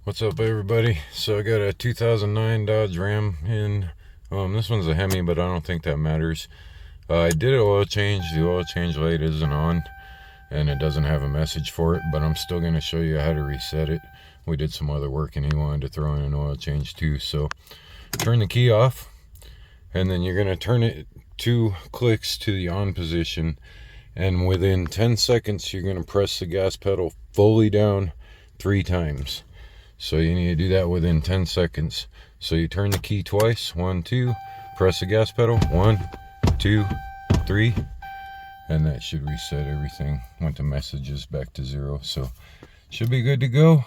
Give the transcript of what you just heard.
What's up, everybody? So I got a 2009 Dodge Ram in. This one's a Hemi, but I don't think that matters. I did an oil change. The oil change light isn't on, and it doesn't have a message for it, but I'm still going to show you how to reset it. We did some other work, and he wanted to throw in an oil change too. So turn the key off, and then you're going to turn it 2 clicks to the on position, and within 10 seconds you're going to press the gas pedal fully down 3 times. So you need to do that within 10 seconds. So you turn the key twice, 1, 2, press the gas pedal, 1, 2, 3, and that should reset everything. Went to messages back to 0, so should be good to go.